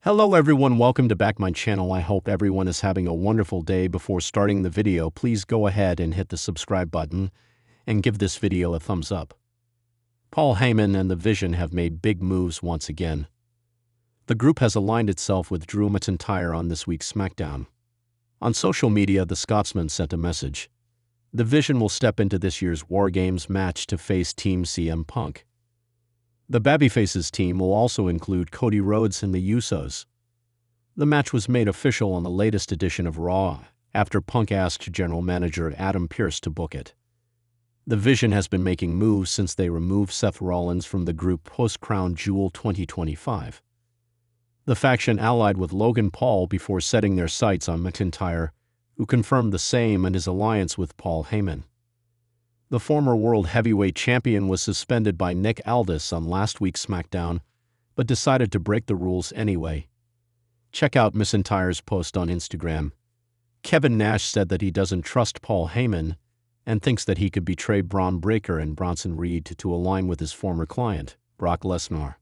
Hello everyone, welcome to back my channel. I hope everyone is having a wonderful day. Before starting the video, please go ahead and hit the subscribe button and give this video a thumbs up. Paul Heyman and The Vision have made big moves once again. The group has aligned itself with Drew McIntyre on this week's SmackDown. On social media, the Scotsman sent a message. The Vision will step into this year's War Games match to face Team CM Punk. The Babyfaces team will also include Cody Rhodes and the Usos. The match was made official on the latest edition of Raw, after Punk asked General Manager Adam Pearce to book it. The Vision has been making moves since they removed Seth Rollins from the group post-Crown Jewel 2025. The faction allied with Logan Paul before setting their sights on McIntyre, who confirmed the same and his alliance with Paul Heyman. The former World Heavyweight Champion was suspended by Nick Aldis on last week's SmackDown, but decided to break the rules anyway. Check out McIntyre's post on Instagram. Kevin Nash said that he doesn't trust Paul Heyman and thinks that he could betray Braun Breaker and Bronson Reed to align with his former client, Brock Lesnar.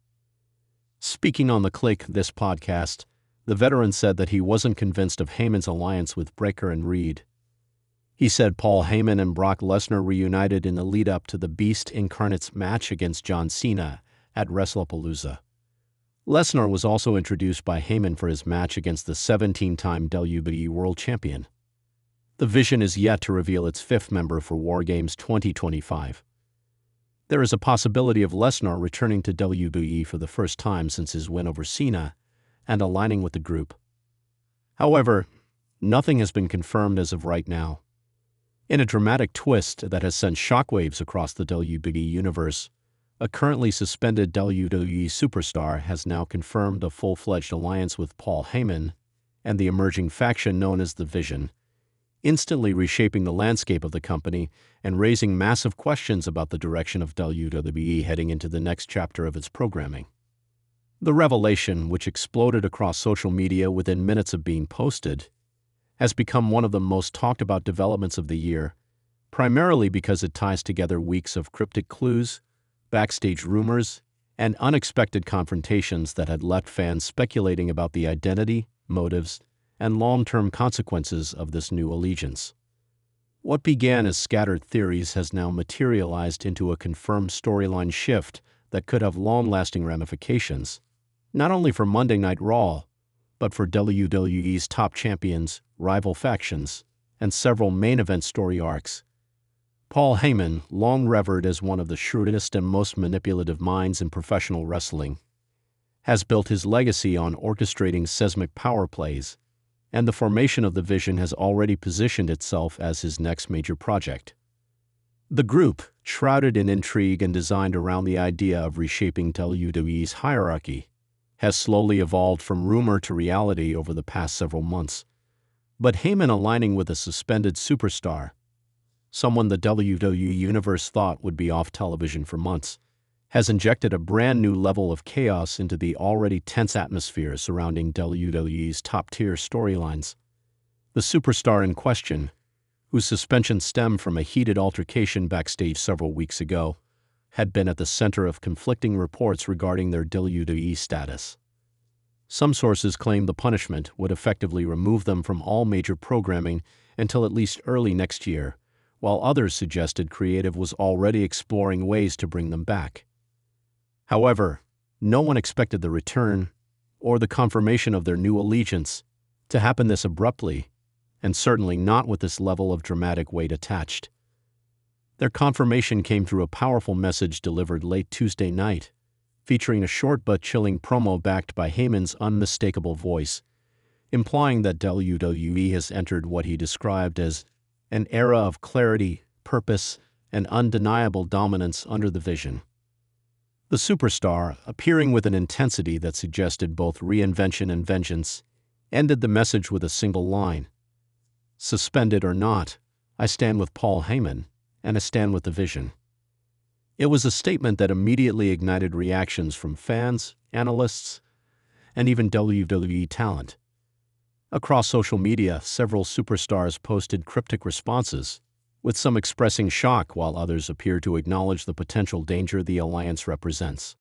Speaking on the Click This podcast, the veteran said that he wasn't convinced of Heyman's alliance with Breaker and Reed. He said Paul Heyman and Brock Lesnar reunited in the lead-up to the Beast Incarnate's match against John Cena at WrestlePalooza. Lesnar was also introduced by Heyman for his match against the 17-time WWE World Champion. The Vision is yet to reveal its fifth member for War Games 2025. There is a possibility of Lesnar returning to WWE for the first time since his win over Cena and aligning with the group. However, nothing has been confirmed as of right now. In a dramatic twist that has sent shockwaves across the WWE universe, a currently suspended WWE superstar has now confirmed a full-fledged alliance with Paul Heyman and the emerging faction known as The Vision, instantly reshaping the landscape of the company and raising massive questions about the direction of WWE heading into the next chapter of its programming. The revelation, which exploded across social media within minutes of being posted, has become one of the most talked about developments of the year, primarily because it ties together weeks of cryptic clues, backstage rumors, and unexpected confrontations that had left fans speculating about the identity, motives, and long-term consequences of this new allegiance. What began as scattered theories has now materialized into a confirmed storyline shift that could have long-lasting ramifications, not only for Monday Night Raw, but for WWE's top champions, rival factions, and several main event story arcs. Paul Heyman, long revered as one of the shrewdest and most manipulative minds in professional wrestling, has built his legacy on orchestrating seismic power plays, and the formation of the Vision has already positioned itself as his next major project. The group, shrouded in intrigue and designed around the idea of reshaping WWE's hierarchy, has slowly evolved from rumor to reality over the past several months. But Heyman aligning with a suspended superstar, someone the WWE Universe thought would be off television for months, has injected a brand new level of chaos into the already tense atmosphere surrounding WWE's top-tier storylines. The superstar in question, whose suspension stemmed from a heated altercation backstage several weeks ago, had been at the center of conflicting reports regarding their WWE status. Some sources claimed the punishment would effectively remove them from all major programming until at least early next year, while others suggested creative was already exploring ways to bring them back. However, no one expected the return, or the confirmation of their new allegiance, to happen this abruptly, and certainly not with this level of dramatic weight attached. Their confirmation came through a powerful message delivered late Tuesday night, featuring a short but chilling promo backed by Heyman's unmistakable voice, implying that WWE has entered what he described as an era of clarity, purpose, and undeniable dominance under the Vision. The superstar, appearing with an intensity that suggested both reinvention and vengeance, ended the message with a single line: "Suspended or not, I stand with Paul Heyman, and I stand with the Vision." It was a statement that immediately ignited reactions from fans, analysts, and even WWE talent. Across social media, several superstars posted cryptic responses, with some expressing shock while others appeared to acknowledge the potential danger the alliance represents.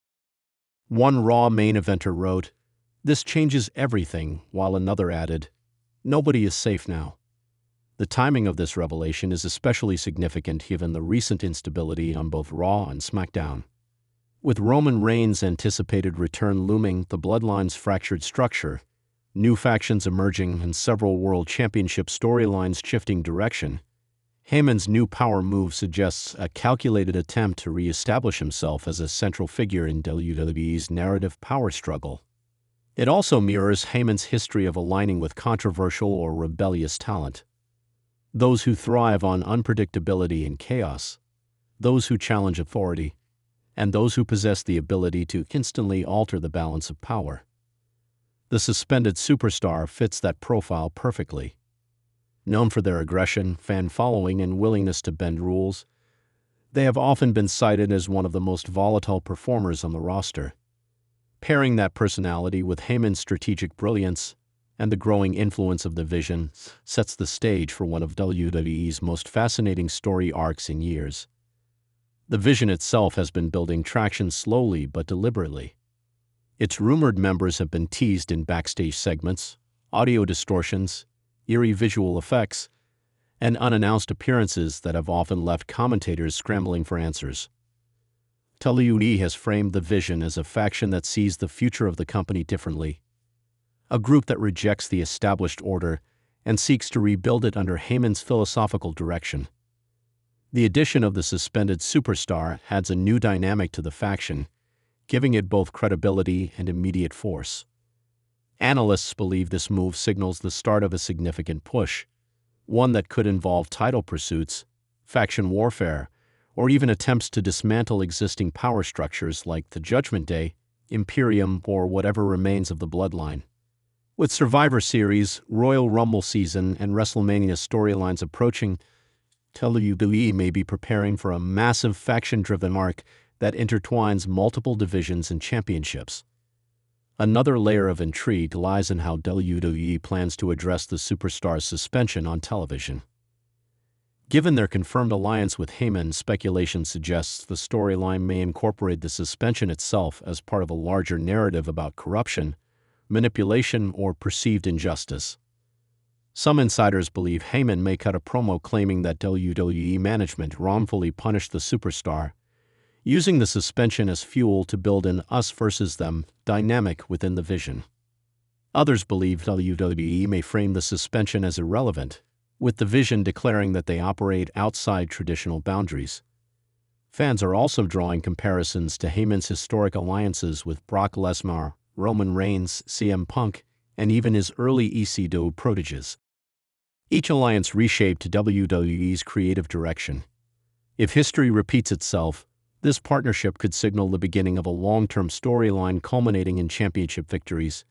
One Raw main eventer wrote, This changes everything, while another added, "Nobody is safe now." The timing of this revelation is especially significant given the recent instability on both Raw and SmackDown. With Roman Reigns' anticipated return looming, the Bloodline's fractured structure, new factions emerging, and several World Championship storylines shifting direction, Heyman's new power move suggests a calculated attempt to re-establish himself as a central figure in WWE's narrative power struggle. It also mirrors Heyman's history of aligning with controversial or rebellious talent. Those who thrive on unpredictability and chaos, those who challenge authority, and those who possess the ability to instantly alter the balance of power. The suspended superstar fits that profile perfectly. Known for their aggression, fan following, and willingness to bend rules, they have often been cited as one of the most volatile performers on the roster. Pairing that personality with Heyman's strategic brilliance and the growing influence of the Vision sets the stage for one of WWE's most fascinating story arcs in years. The Vision itself has been building traction slowly but deliberately. Its rumored members have been teased in backstage segments, audio distortions, eerie visual effects, and unannounced appearances that have often left commentators scrambling for answers. WWE has framed the Vision as a faction that sees the future of the company differently, a group that rejects the established order and seeks to rebuild it under Heyman's philosophical direction. The addition of the suspended superstar adds a new dynamic to the faction, giving it both credibility and immediate force. Analysts believe this move signals the start of a significant push, one that could involve title pursuits, faction warfare, or even attempts to dismantle existing power structures like the Judgment Day, Imperium, or whatever remains of the Bloodline. With Survivor Series, Royal Rumble season, and WrestleMania storylines approaching, WWE may be preparing for a massive faction-driven arc that intertwines multiple divisions and championships. Another layer of intrigue lies in how WWE plans to address the superstar's suspension on television. Given their confirmed alliance with Heyman, speculation suggests the storyline may incorporate the suspension itself as part of a larger narrative about corruption, manipulation, or perceived injustice. Some insiders believe Heyman may cut a promo claiming that WWE management wrongfully punished the superstar, using the suspension as fuel to build an us versus them dynamic within the Vision. Others believe WWE may frame the suspension as irrelevant, with the Vision declaring that they operate outside traditional boundaries. Fans are also drawing comparisons to Heyman's historic alliances with Brock Lesnar, Roman Reigns, CM Punk, and even his early ECW proteges. Each alliance reshaped WWE's creative direction. If history repeats itself, this partnership could signal the beginning of a long-term storyline culminating in championship victories,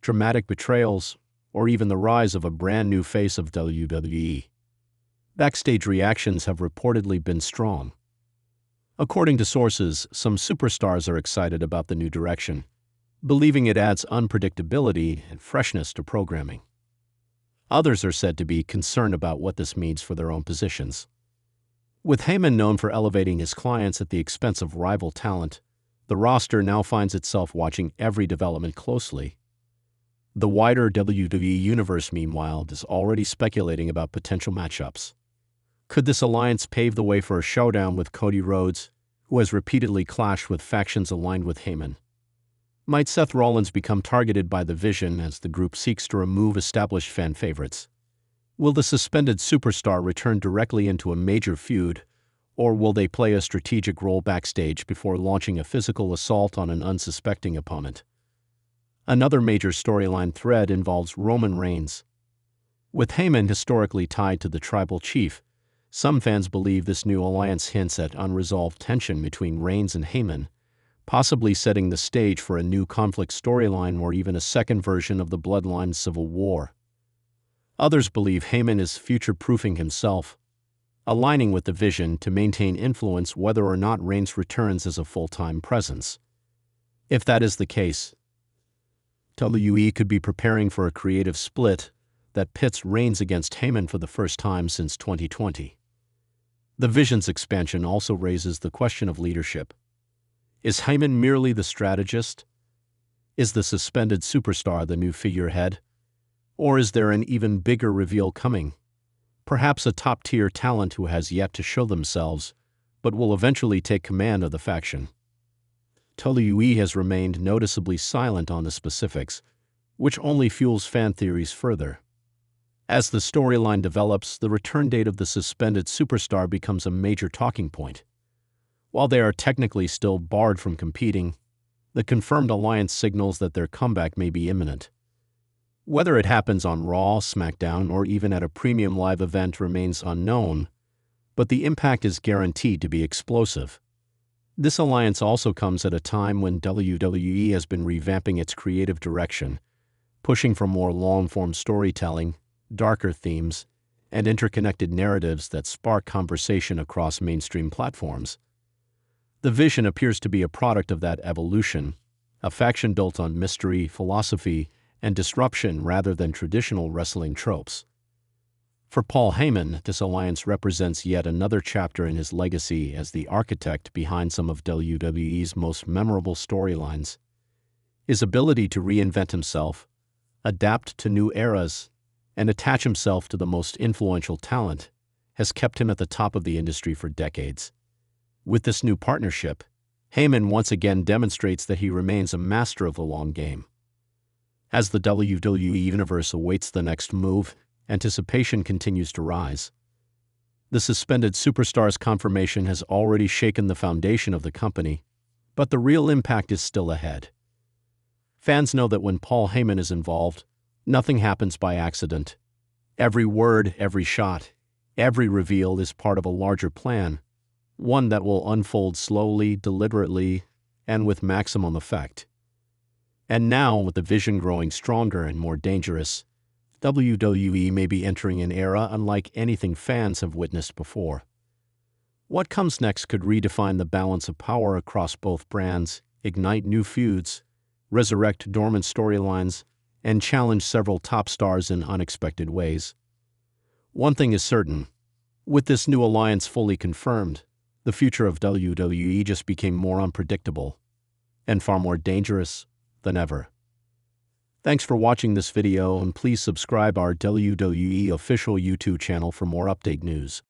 dramatic betrayals, or even the rise of a brand new face of WWE. Backstage reactions have reportedly been strong. According to sources, some superstars are excited about the new direction, believing it adds unpredictability and freshness to programming. Others are said to be concerned about what this means for their own positions. With Heyman known for elevating his clients at the expense of rival talent, the roster now finds itself watching every development closely. The wider WWE universe, meanwhile, is already speculating about potential matchups. Could this alliance pave the way for a showdown with Cody Rhodes, who has repeatedly clashed with factions aligned with Heyman? Might Seth Rollins become targeted by the Vision as the group seeks to remove established fan favorites? Will the suspended superstar return directly into a major feud, or will they play a strategic role backstage before launching a physical assault on an unsuspecting opponent? Another major storyline thread involves Roman Reigns. With Heyman historically tied to the tribal chief, some fans believe this new alliance hints at unresolved tension between Reigns and Heyman, possibly setting the stage for a new conflict storyline or even a second version of the Bloodline civil war. Others believe Heyman is future-proofing himself, aligning with the Vision to maintain influence whether or not Reigns returns as a full-time presence. If that is the case, WWE could be preparing for a creative split that pits Reigns against Heyman for the first time since 2020. The Vision's expansion also raises the question of leadership. Is Heyman merely the strategist? Is the suspended superstar the new figurehead? Or is there an even bigger reveal coming? Perhaps a top-tier talent who has yet to show themselves, but will eventually take command of the faction. WWE has remained noticeably silent on the specifics, which only fuels fan theories further. As the storyline develops, the return date of the suspended superstar becomes a major talking point. While they are technically still barred from competing, the confirmed alliance signals that their comeback may be imminent. Whether it happens on Raw, SmackDown, or even at a premium live event remains unknown, but the impact is guaranteed to be explosive. This alliance also comes at a time when WWE has been revamping its creative direction, pushing for more long-form storytelling, darker themes, and interconnected narratives that spark conversation across mainstream platforms. The vision appears to be a product of that evolution, a faction built on mystery, philosophy, and disruption rather than traditional wrestling tropes. For Paul Heyman, this alliance represents yet another chapter in his legacy as the architect behind some of WWE's most memorable storylines. His ability to reinvent himself, adapt to new eras, and attach himself to the most influential talent has kept him at the top of the industry for decades. With this new partnership, Heyman once again demonstrates that he remains a master of the long game. As the WWE Universe awaits the next move, anticipation continues to rise. The suspended superstar's confirmation has already shaken the foundation of the company, but the real impact is still ahead. Fans know that when Paul Heyman is involved, nothing happens by accident. Every word, every shot, every reveal is part of a larger plan, one that will unfold slowly, deliberately, and with maximum effect. And now, with the vision growing stronger and more dangerous, WWE may be entering an era unlike anything fans have witnessed before. What comes next could redefine the balance of power across both brands, ignite new feuds, resurrect dormant storylines, and challenge several top stars in unexpected ways. One thing is certain, with this new alliance fully confirmed, the future of WWE just became more unpredictable and far more dangerous than ever. Thanks for watching this video, and please subscribe our WWE official YouTube channel for more update news.